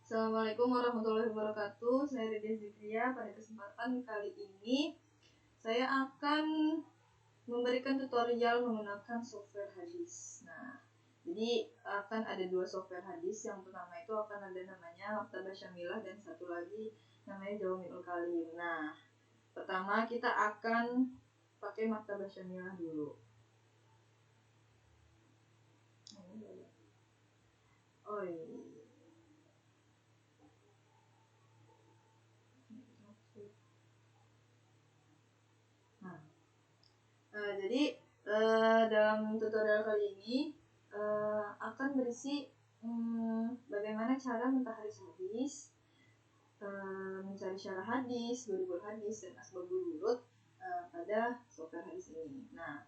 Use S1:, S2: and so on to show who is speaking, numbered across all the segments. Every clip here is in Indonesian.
S1: Assalamualaikum warahmatullahi wabarakatuh. Saya Ridya Zikria. Pada kesempatan kali ini saya akan memberikan tutorial menggunakan software hadis. Nah, jadi akan ada dua software hadis. Yang pertama itu akan ada namanya Maktabah Syamilah dan satu lagi namanya Jawami'ul Kalim. Nah, pertama kita akan pakai Maktabah Syamilah dulu. Oh iya. Jadi dalam tutorial kali ini akan berisi bagaimana cara mentahriz hadis, mencari syarah hadis, gurur hadis, dan asbabul wurud pada software hadis ini. Nah,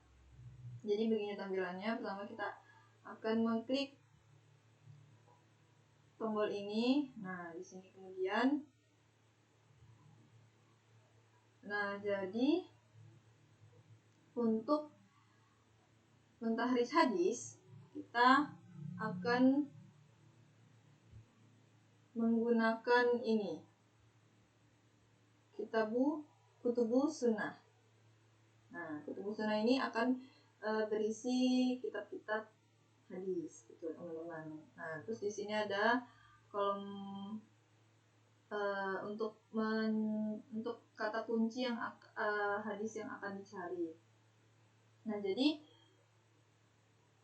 S1: jadi begini tampilannya. Pertama kita akan mengklik tombol ini. Nah, di sini kemudian, jadi untuk mentahriz hadis kita akan menggunakan ini, Kutubu Sunnah. Nah, Kutubu Sunnah ini akan berisi kitab-kitab hadis, gitu teman-teman. Nah, terus di sini ada kolom untuk kata kunci yang hadis yang akan dicari. Nah, jadi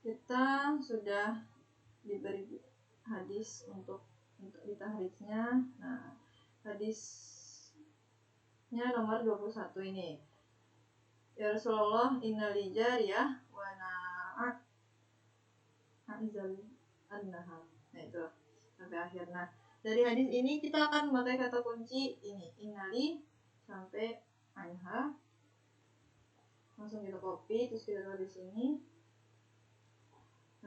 S1: kita sudah diberi hadis untuk ditahriznya. Nah, hadisnya nomor 21 ini. Ya Rasulullah, innali jariyah wa na'azal an-nahar. Nah, itu sampai akhir. Nah, dari hadis ini kita akan memakai kata kunci ini, innali sampai anha. Langsung kita copy, terus kita taruh di sini.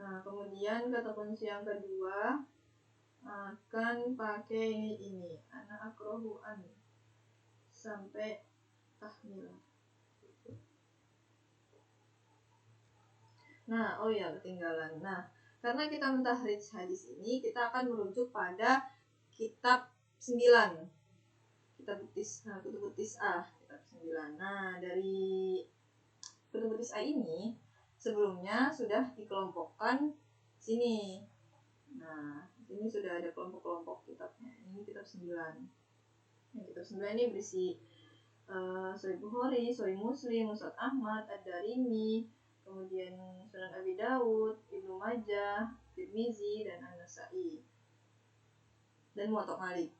S1: Nah, kemudian kata kunci yang kedua akan pakai ini ana akrohu an sampai tahmil. Nah, oh ya, ketinggalan. Nah, karena kita mentahriz hadis ini, kita akan merujuk pada kitab 9. Kutubut Tis'ah, kitab 9. Nah, dari Kutubut Tis'ah ini sebelumnya sudah dikelompokkan sini. Nah, ini sudah ada kelompok-kelompok kitabnya. Ini kitab 9. Nah, kitab 9 ini berisi Sahih Bukhari, Sahih Muslim, Musnad Ahmad, Ad-Darimi, kemudian Sunan Abi Dawud, Ibnu Majah, Tirmizi, dan An-Nasa'i, dan Muwatta Malik.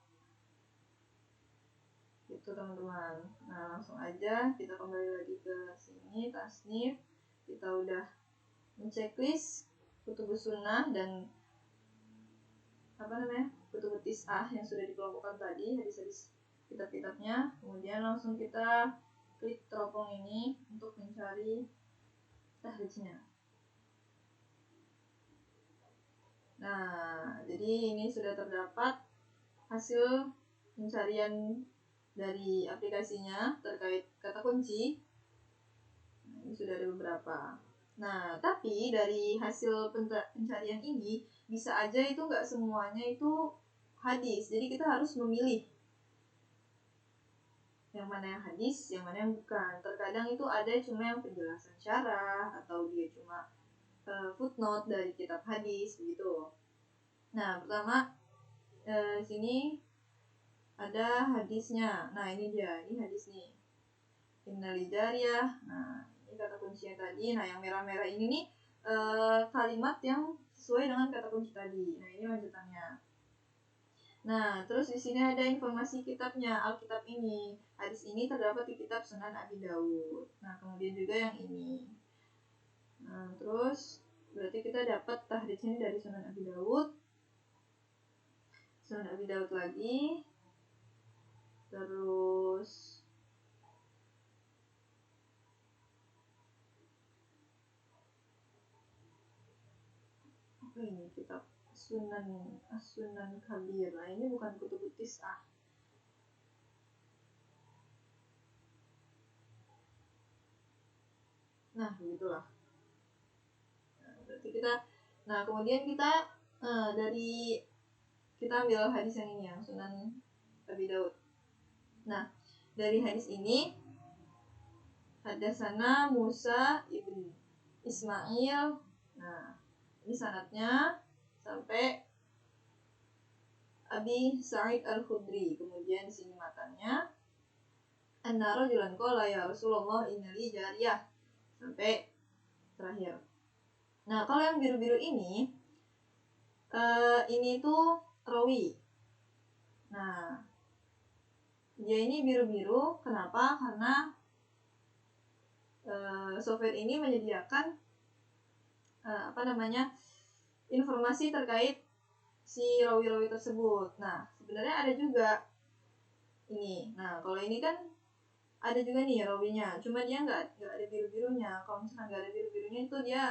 S1: Itu teman-teman. Nah, langsung aja kita kembali lagi ke sini, tasnif. Kita udah menceklis Kutubus Sunnah dan Kutubut Tis'ah yang sudah dikelompokkan tadi, hadis-hadis kitab-kitabnya. Kemudian langsung kita klik teropong ini untuk mencari tahriznya. Nah, jadi ini sudah terdapat hasil pencarian dari aplikasinya terkait kata kunci. Nah, ini sudah ada beberapa. Nah, tapi dari hasil pencarian ini bisa aja itu nggak semuanya itu hadis. Jadi kita harus memilih yang mana yang hadis, yang mana yang bukan. Terkadang itu ada cuma yang penjelasan syarah, atau dia cuma footnote dari kitab hadis begitu. Nah, pertama sini ada hadisnya. Nah, ini dia, ini hadis nih. Innali jariyah. Nah, ini kata kuncinya tadi. Nah, yang merah-merah ini nih kalimat yang sesuai dengan kata kunci tadi. Nah, ini lanjutannya. Nah, terus di sini ada informasi kitabnya, Alkitab ini. Hadis ini terdapat di kitab Sunan Abi Dawud. Nah, kemudian juga yang ini. Nah, terus berarti kita dapat tahriz ini dari Sunan Abi Dawud. Sunan Abi Dawud lagi. Terus apa ini, kitab Sunan Kabir. Nah, ini bukan Kutubut Tis'ah. Nah, begitulah. Nah, berarti kemudian kita dari kita ambil hadis yang ini, yang Sunan Abi Daud. Nah, dari hadis ini hadatsana Musa ibn Ismail. Nah, ini sanadnya sampai Abi Sa'id Al-Khudri. Kemudian di sini matanya anna rajulan qala ya Rasulullah innali jariyah sampai terakhir. Nah, kalau yang biru-biru ini tuh rawi. Nah, dia ini biru-biru kenapa? Karena software ini menyediakan informasi terkait si rawi-rawi tersebut. Nah, sebenarnya ada juga ini. Nah, kalau ini kan ada juga nih rawinya, cuma dia nggak ada biru-birunya. Kalau misalkan nggak ada biru-birunya itu dia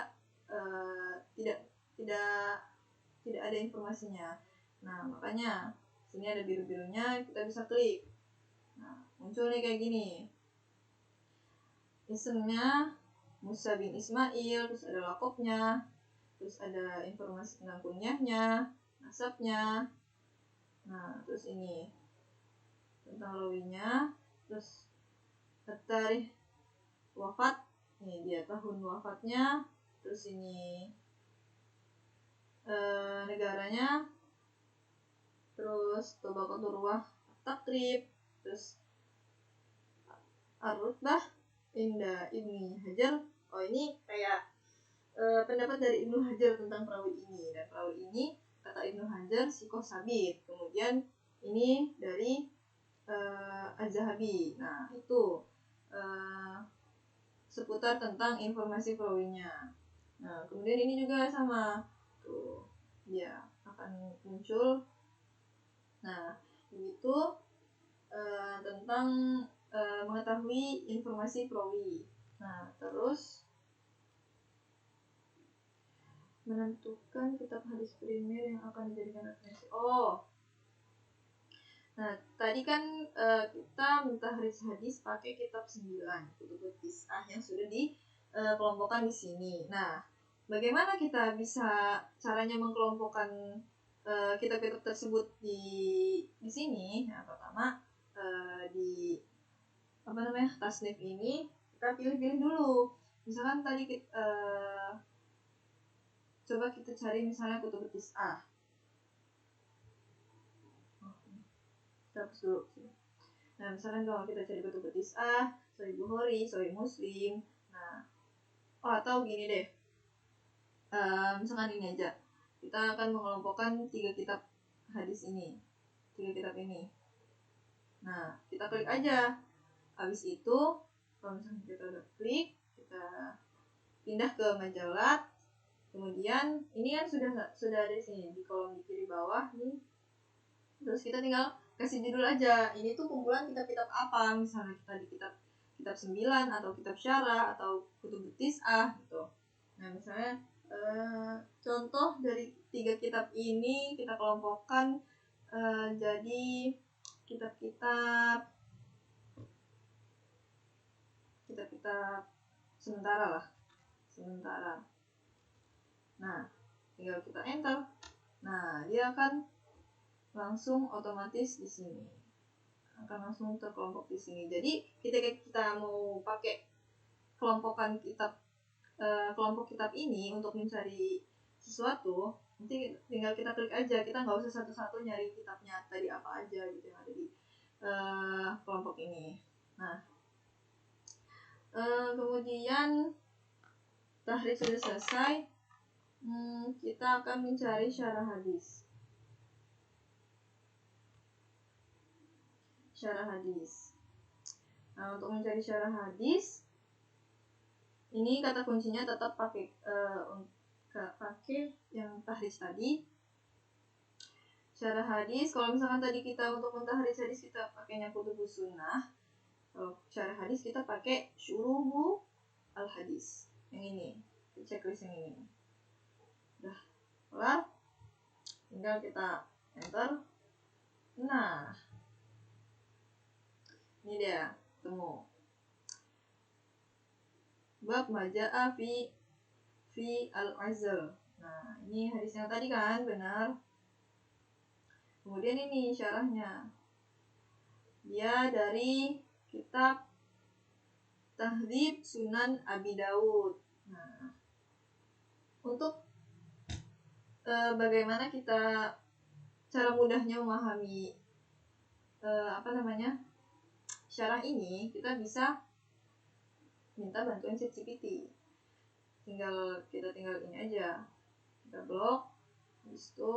S1: tidak ada informasinya. Nah, makanya sini ada biru-birunya, kita bisa klik. Nah, muncul nih kayak gini. Isimnya Musa bin Ismail, terus ada lakopnya, terus ada informasi tentang kunyahnya, nasabnya. Nah, terus ini tentang rawinya, terus tarikh wafat. Ini dia tahun wafatnya, terus ini negaranya, terus Tabaqatul Ruwah Takrib, terus Ar-Rutbah Inda Ibni Hajar. Oh, ini kayak pendapat dari Ibnu Hajar tentang perawi ini. Dan perawi ini kata Ibnu Hajar sikoh sabit. Kemudian ini dari Az-Zahabi. Nah, itu seputar tentang informasi perawinya. Nah, kemudian ini juga sama tuh, ya akan muncul. Nah, begitu tentang mengetahui informasi perawi. Nah, terus menentukan kitab hadis primer yang akan dijadikan referensi. Nah, tadi kan kita mentahris hadis pakai kitab 9, Kutubut Tis'ah yang sudah dikelompokkan di sini. Nah, bagaimana kita bisa caranya mengkelompokkan kitab-kitab tersebut di sini? Nah, pertama di tasnif ini kita pilih-pilih dulu. Misalkan tadi coba kita cari misalnya Kutubut Tis'ah. Hapus dulu. Nah, misalkan kalau kita cari Kutubut Tis'ah, Sahih Bukhari, Sahih Muslim. Nah, atau gini deh. Misalkan ini aja. Kita akan mengelompokkan 3 kitab hadis ini. 3 kitab ini. Nah, kita klik aja. Habis itu, kalau misalkan kita udah klik, kita pindah ke majalah. Kemudian ini kan sudah ada di sini di kolom di kiri bawah nih. Terus kita tinggal kasih judul aja. Ini tuh kumpulan kitab-kitab apa? Misalnya kita di kitab 9 atau kitab syarah atau Kutubut Tis'ah gitu. Nah, misalnya contoh dari 3 kitab ini kita kelompokkan jadi kitab-kitab sementara. Nah, tinggal kita enter. Nah, dia akan langsung otomatis di sini. Akan langsung terkelompok di sini. Jadi, ketika kita mau pakai kelompokan kelompok kitab ini untuk mencari sesuatu, nanti tinggal kita klik aja. Kita nggak usah satu-satu nyari kitabnya tadi apa aja gitu yang ada di kelompok ini. Nah, kemudian tahrir sudah selesai. Kita akan mencari syarah hadis. Nah, untuk mencari syarah hadis, ini kata kuncinya tetap pakai yang tahris tadi. Syarah hadis, kalau misalkan tadi kita untuk mentahris hadis kita pakainya Kutubus Sunnah. Kalau syarah hadis kita pakai Syuruhu Al-Hadis. Yang ini, checklist yang ini. Udah kelar, tinggal kita enter. Nah, ini dia, temu bab maja'a fi al-azl. Nah, ini hadis yang tadi kan, benar. Kemudian ini syarahnya, dia dari kitab Tahdzib Sunan Abi Daud. Nah, untuk bagaimana kita cara mudahnya memahami syarah ini, kita bisa minta bantuan ChatGPT. Kita tinggal ini aja, kita blok, habis itu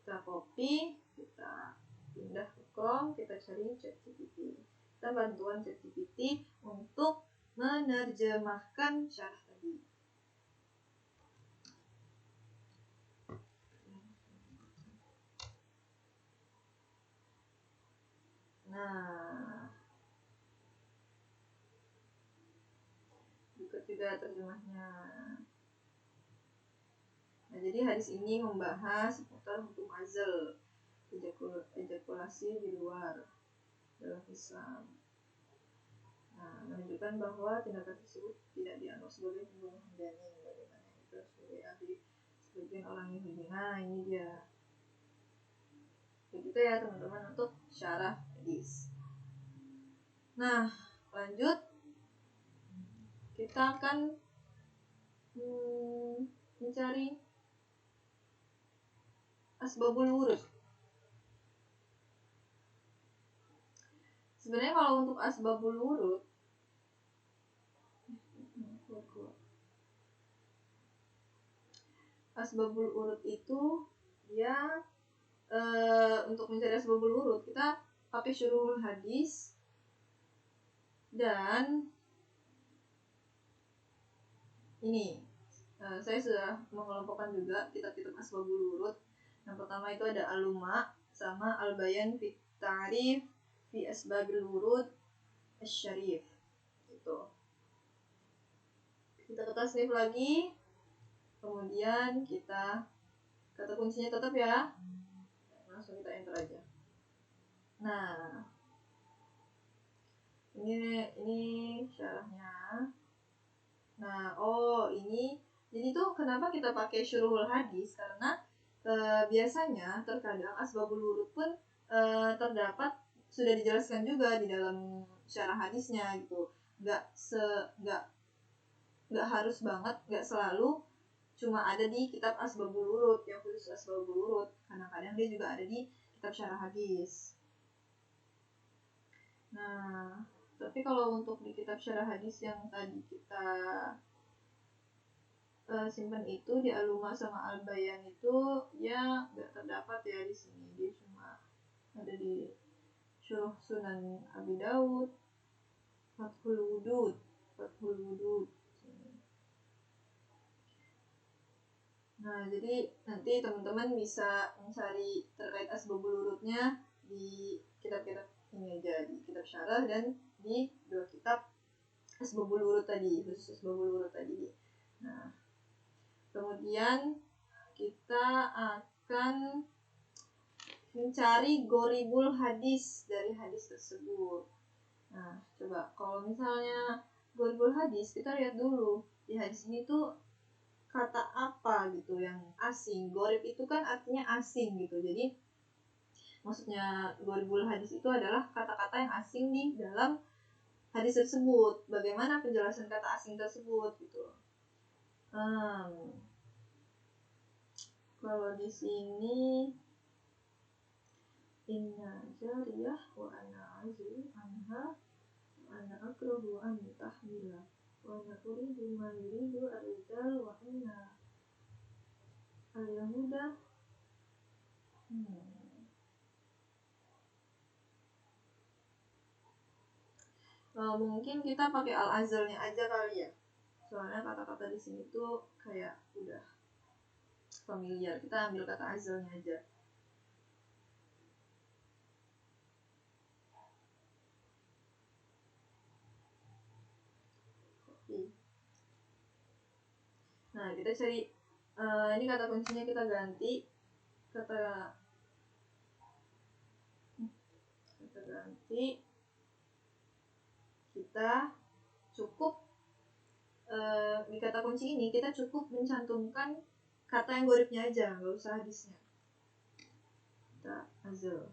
S1: kita copy, kita pindah ke Chrome, kita cari ChatGPT. Kita bantuan ChatGPT untuk menerjemahkan syarah tadi. Nah, berikut juga terjemahnya. Nah, jadi hadis ini membahas seputar hukum azal, ejakulasi di luar dalam Islam. Nah, menunjukkan bahwa tindakan tersebut tidak dianggap sebagai pembunuhan janin, bagaimana itu sebagai ahli sebagian orang Yahudi. Nah, ini dia. Begitu ya teman-teman untuk syarah hadis. Nah, lanjut kita akan mencari asbabul wurud. Sebenarnya kalau untuk asbabul wurud, asbabul wurud itu dia untuk mencari asbabul wurud kita pakai syuruhul hadis, dan ini saya sudah mengelompokkan juga kitab-kitab asbabul wurud. Yang pertama itu ada Al-Luma sama Al-Bayan fi Ta'rif fi Asbabil Wurud Asy-Syarif. Gitu. Kita ke tasnif lagi. Kemudian kita kata kuncinya tetap ya. Langsung kita enter aja. Nah, ini syarahnya. Nah, ini jadi tuh kenapa kita pakai syuruhul hadis, karena biasanya terkadang asbabul wurud pun terdapat sudah dijelaskan juga di dalam syarah hadisnya gitu. Nggak harus banget, nggak selalu cuma ada di kitab asbabul wurud yang khusus asbabul wurud. Kadang-kadang dia juga ada di kitab syarah hadis. Nah, tapi kalau untuk di kitab syarah hadis yang tadi kita simpan itu di Al-Luma sama Al-Bayan itu ya nggak terdapat ya di sini. Dia cuma ada di Syuruh Sunan Abi Daud, Fathul Wudud. Nah, jadi nanti teman-teman bisa mencari terkait asbabul wurudnya di kitab-kitab ini aja, di kitab syarah dan di dua kitab asbabul wurud tadi, khusus asbabul wurud tadi. Nah, kemudian kita akan mencari goribul hadis dari hadis tersebut. Nah, coba kalau misalnya goribul hadis, kita lihat dulu di hadis ini tuh kata apa gitu yang asing. Gorib itu kan artinya asing gitu. Jadi maksudnya goribul hadis itu adalah kata-kata yang asing di dalam hadis tersebut. Bagaimana penjelasan kata asing tersebut gitu. Kalau di sini inna jariyah wa ana azu anha wa ana akrahu an tahmila wa ana uridu ma yuridu ar-rijal wa inna al-yahuda mungkin kita pakai al-azalnya aja kali ya, soalnya kata-kata di sini tuh kayak udah familiar. Kita ambil kata azalnya aja. Nah, kita cari ini kata kuncinya kita ganti kita cukup di kata kunci ini kita cukup mencantumkan kata yang goribnya aja, nggak usah hadisnya. kita azal.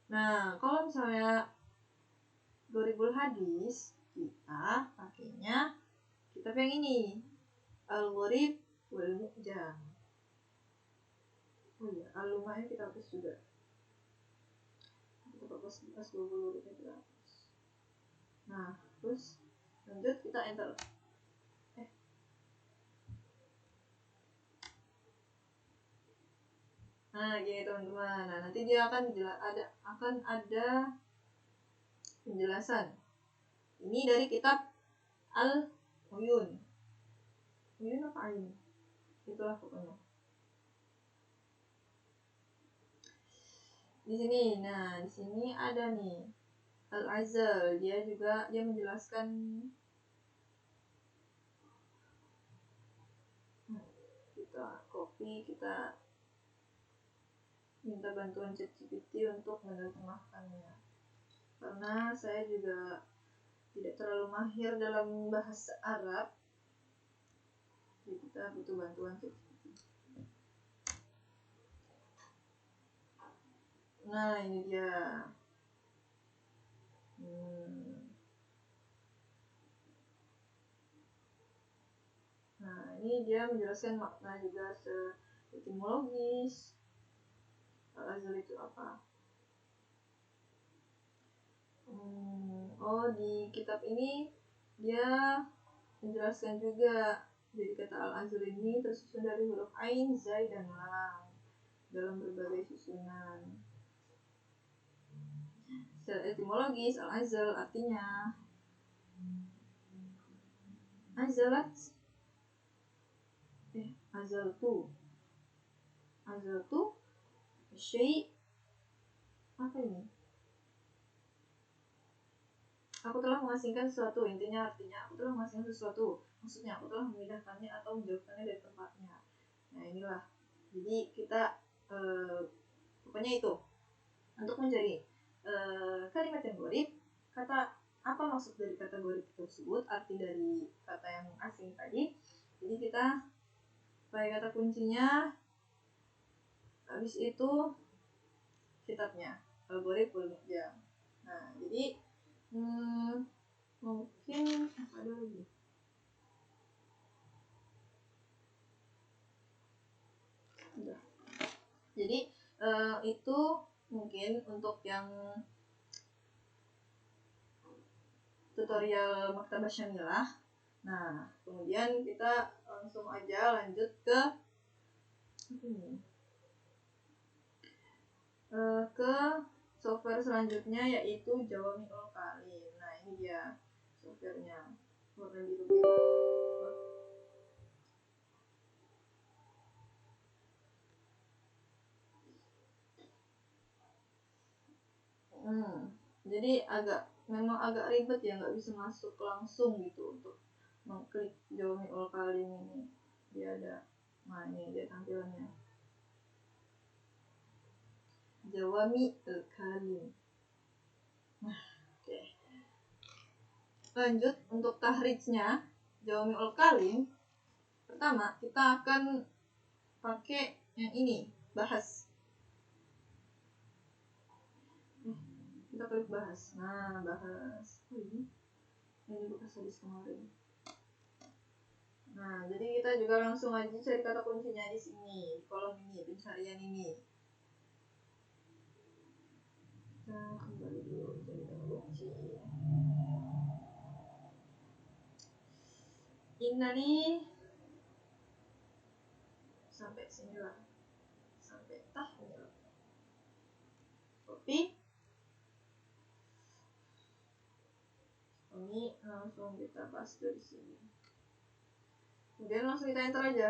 S1: Nah, kalau misalnya Gharibul Hadis, kita pakainya kitab yang ini, Al-Gharib wal Mu'jam. Oh iya, Al-Luma'nya kita hapus juga. Kita hapus 20 kita hapus. Nah, terus lanjut kita enter. Nah, gini teman-teman. Nah, nanti dia akan ada penjelasan. Ini dari kitab Al-Uyun. Uyun apa Ain? Itulah pokoknya. Di sini, nah di sini ada nih Al-Azal. Dia menjelaskan. Kita copy, kita minta bantuan ChatGPT untuk menerjemahkannya, karena saya juga tidak terlalu mahir dalam bahasa Arab, jadi kita butuh bantuan ChatGPT. Nah, ini dia. Nah, ini dia menjelaskan makna juga etimologis. Al-Azal itu apa? Di kitab ini dia menjelaskan juga. Jadi kata Al-Azal ini tersusun dari huruf Ain, Zai, dan Lam dalam berbagai susunan. Secara etimologis, Al-Azal artinya Azalat Azaltu Syai' apa ini? Aku telah mengasingkan sesuatu. Intinya artinya aku telah mengasingkan sesuatu. Maksudnya aku telah memindahkannya atau menjauhkannya dari tempatnya. Nah, inilah. Jadi kita pokoknya itu untuk mencari kalimat yang gharib, kata apa maksud dari kata gharib tersebut, arti dari kata yang asing tadi. Jadi kita pakai kata kuncinya, habis itu kitabnya Al-Gharib wal Mu'jam. Nah, jadi mungkin ada lagi. Udah. Jadi itu mungkin untuk yang tutorial Maktabah Syamilah. Nah, kemudian kita langsung aja lanjut ke ke software selanjutnya, yaitu Jawami'ul Kalim. Nah, ini dia softwarenya, warna biru. Jadi memang agak ribet ya, nggak bisa masuk langsung gitu untuk mengklik Jawami'ul Kalim ini. Dia ada, nah ini dia tampilannya, Jawami'ul Kalim. Nah, oke. Lanjut untuk tahrijnya Jawami'ul Kalim. Pertama kita akan pakai yang ini, bahas. Kita klik bahas. Nah, bahas. Ini bekas hadis kemarin. Nah, jadi kita juga langsung aja cari kata kuncinya di sini, di kolom ini, pencarian ini. Kita kembali dulu cari kata kunci. Innani sampai sini lah, sampai tahmil. Copy. Ini langsung kita paste di sini. Kemudian langsung kita enter aja.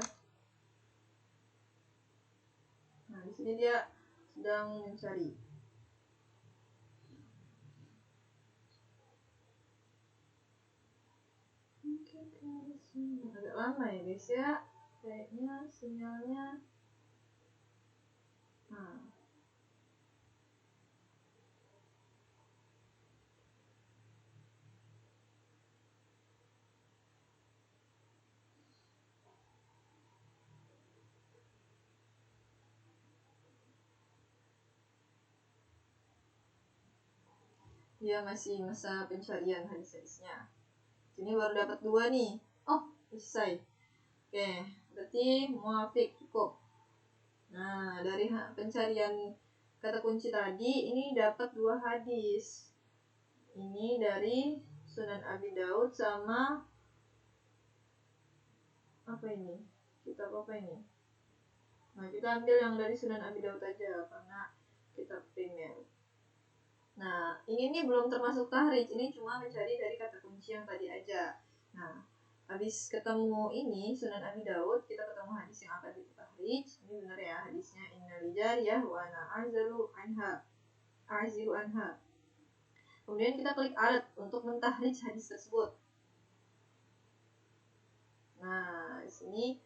S1: Nah, di sini dia sedang mencari. Agak lama ya guys ya, kayaknya sinyalnya. Nah, dia masih masa pencarian hadis-hadisnya. Ini baru dapat 2 nih. Oh, selesai. Oke, berarti muafik cukup. Nah, dari pencarian kata kunci tadi ini dapat 2 hadis. Ini dari Sunan Abi Daud sama apa ini? Kitab apa ini? Nah, kita ambil yang dari Sunan Abi Daud aja karena kitab primer. Nah, ini nih belum termasuk tahrij, ini cuma mencari dari kata kunci yang tadi aja. Nah, habis ketemu ini Sunan Abi Daud, kita ketemu hadis yang akan kita tahrij. Ini benar ya hadisnya, innal jariyah wa ana a'zilu anha. Kemudian kita klik alat untuk mentahrij hadis tersebut. Nah, di sini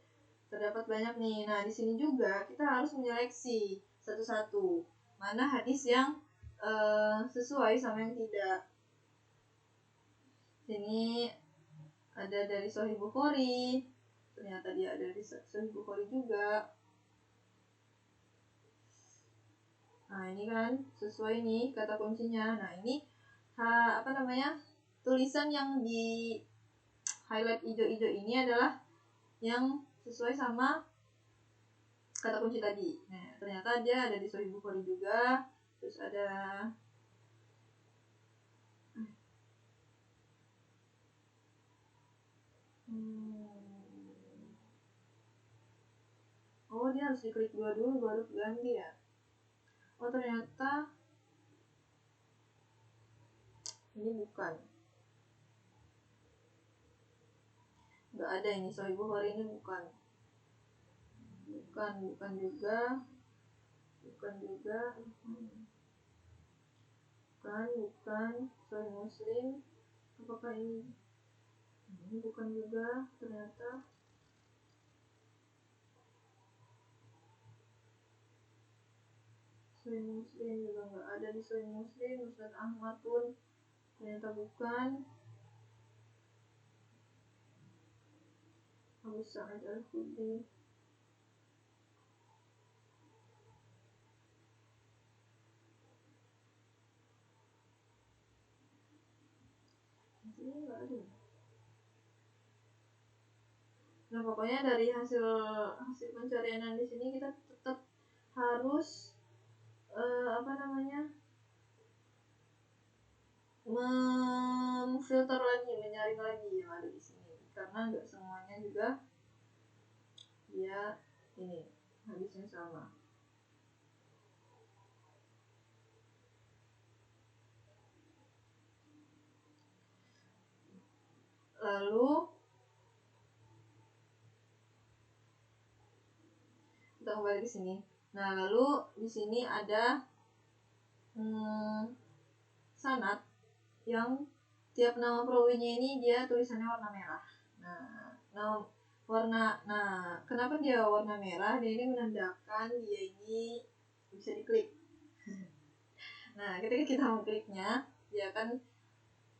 S1: terdapat banyak nih. Nah, di sini juga kita harus menyeleksi satu-satu mana hadis yang sesuai sama yang tidak. Sini ada dari Sahih Bukhari, ternyata dia ada di Sahih Bukhari juga. Nah, ini kan sesuai nih kata kuncinya. Nah, ini tulisan yang di highlight hijau-hijau ini adalah yang sesuai sama kata kunci tadi. Nah, ternyata dia ada di Sahih Bukhari juga. Terus ada oh, dia harus diklik 2 dulu baru ganti ya. Oh, ternyata ini bukan. Nggak ada ini Sahih Bukhari, ini bukan juga bukan Sahih Muslim. Apakah ini bukan juga ternyata. Sahih Muslim juga nggak ada di Sahih Muslim. Musnad Ahmad pun ternyata bukan. Abu Sa'id Al-Khudri. Ini nggak ada. Nah, pokoknya dari hasil pencarian di sini kita tetap harus memfilter lagi, menyaring lagi yang ada di sini karena nggak semuanya juga dia ini hadisnya sama. Lalu kita kembali ke sini. Nah, lalu di sini ada sanad yang tiap nama perawinya ini dia tulisannya warna merah. Nah, kenapa dia warna merah? Dia ini menandakan dia ini bisa diklik. Nah, ketika kita mengkliknya, dia akan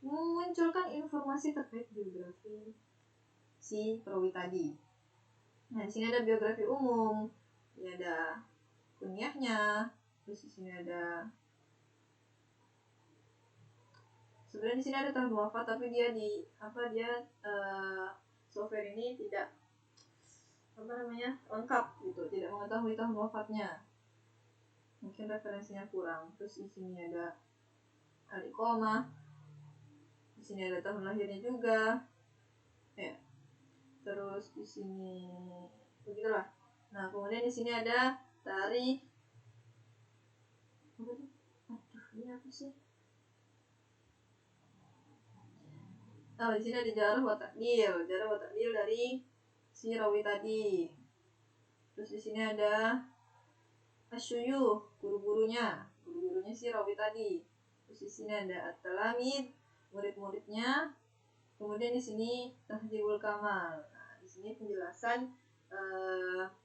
S1: memunculkan informasi terkait biografi si perawi tadi. Nah, di sini ada biografi umum, ini ada kunyahnya, terus di sini ada sebenarnya di sini ada tahun wafat, tapi dia software ini tidak lengkap gitu, tidak mengetahui tahun wafatnya, mungkin referensinya kurang. Terus di sini ada al-iqamah, di sini ada tahun lahirnya juga ya. Terus di sini begitulah. Nah, kemudian di sini ada tarikh ini apa sih? Oh, di sini ada jarh wa ta'dil dari si rawi tadi. Terus di sini ada asyuyuh, guru-gurunya si rawi tadi. Terus di sini ada at-talamid, murid-muridnya. Kemudian di sini tahdzibul kamal. Nah, di sini penjelasan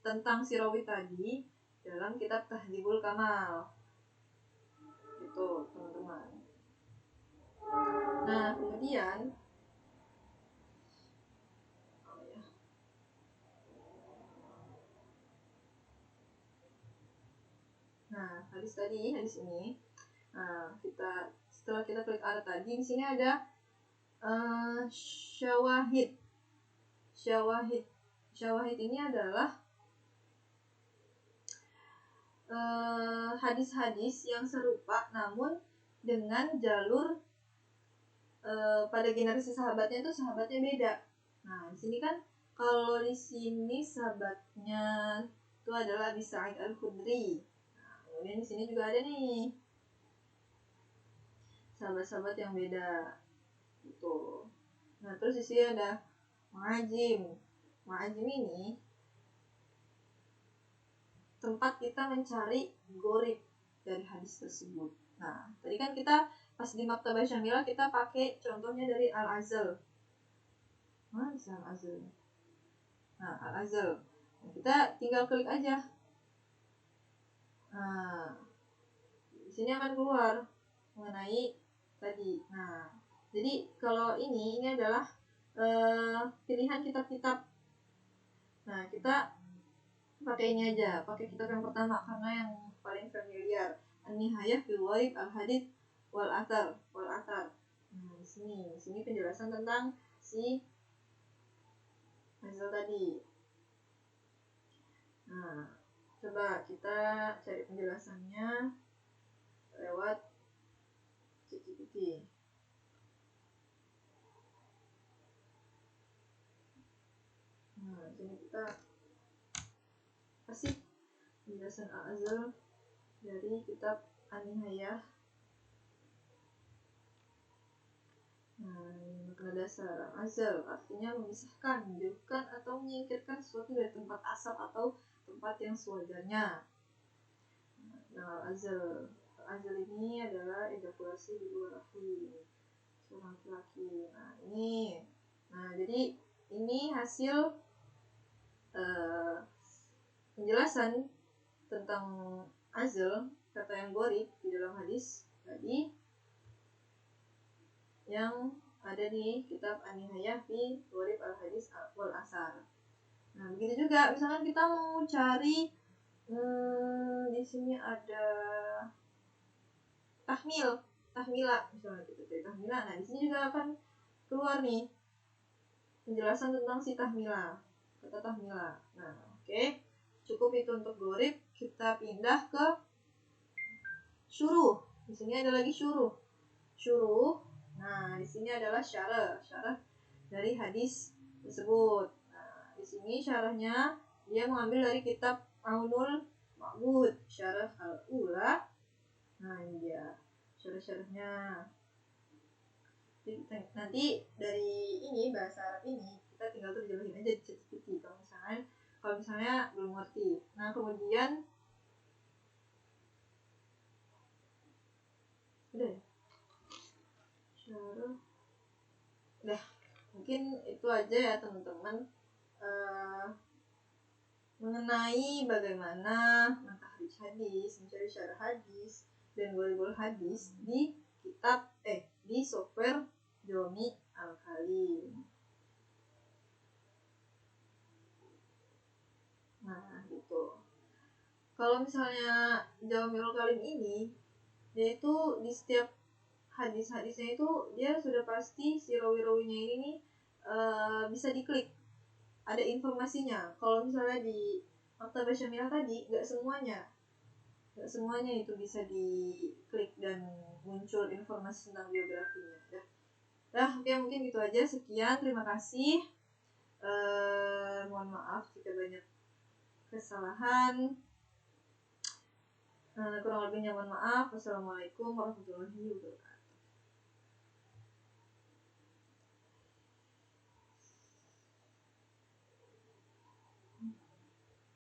S1: tentang si rawi tadi dalam kitab Tahdzibul Kamal. Gitu, teman-teman. Nah, kemudian hadis ini kita setelah kita klik ada tadi, di sini ada syawahid. Syawahid ini adalah hadis-hadis yang serupa namun dengan jalur pada generasi sahabatnya itu sahabatnya beda. Nah, di sini kan kalau di sini sahabatnya itu adalah Abi Sa'id Al-Khudri. Nah, kemudian di sini juga ada nih sahabat-sahabat yang beda. Gitu. Nah, terus di sini ada Ma'ajim. Ma'ajim ini tempat kita mencari gharib dari hadis tersebut. Nah, tadi kan kita pas di Maktabah Syamilah kita pakai contohnya dari Al-Azal. Mana bisa Al-Azal? Nah, Al-Azal. Nah, kita tinggal klik aja. Nah, di sini akan keluar mengenai tadi. Nah, jadi kalau ini adalah pilihan kitab-kitab. Nah, kita pakai ini aja, pakai kitab yang pertama karena yang paling familiar. An-Nihayah fil Gharib al-Hadits wal Athar. Nah, di sini penjelasan tentang si Azal tadi. Nah, coba kita cari penjelasannya lewat ChatGPT. Nah, sini kita kasih penjelasan Al-Azal dari kitab An-Nihayah. Nah, makna dasar Azal artinya memisahkan, menjauhkan atau menyingkirkan sesuatu dari tempat asal atau tempat yang sewajarnya. Nah, Azal ini adalah ejakulasi di luar rahim seorang laki-laki. Nah, jadi ini hasil penjelasan tentang azal, kata yang gharib di dalam hadis tadi yang ada di kitab An-Nihayah fi Gharib al-Hadits wal Athar. Nah, begitu juga misalkan kita mau cari di sini ada tahmila misalnya kita cari tahmila. Nah, di sini juga akan keluar nih penjelasan tentang si tahmila, kata tahmila. Nah, oke. Cukup itu untuk gharib. Kita pindah ke syuruh. Di sini ada lagi syuruh. Nah, di sini adalah syarah dari hadis tersebut. Nah, di sini syarahnya dia mengambil dari kitab Aunul Ma'bud, Syarah Al-Ula. Nah, ini dia syarahnya. Nanti dari ini bahasa Arab ini kita tinggal terjemahin aja di ChatGPT kalau misalnya belum ngerti. Nah, kemudian udah syarah udah, mungkin itu aja ya teman-teman mengenai bagaimana mentahrijh hadis, mencari syarah hadis dan gharibul hadis di kitab di software Jami Al-Kalim. Nah, gitu. Kalau misalnya Jami Al-Kalim ini, yaitu di setiap hadis-hadisnya itu dia sudah pasti si rawi-rawinya ini nih bisa diklik, ada informasinya. Kalau misalnya di Maktabah Syamilah tadi nggak semuanya itu bisa diklik dan muncul informasi tentang biografinya. Oke, mungkin gitu aja. Sekian, terima kasih. Mohon maaf jika banyak kesalahan. Kurang lebihnya mohon maaf. Wassalamualaikum warahmatullahi wabarakatuh.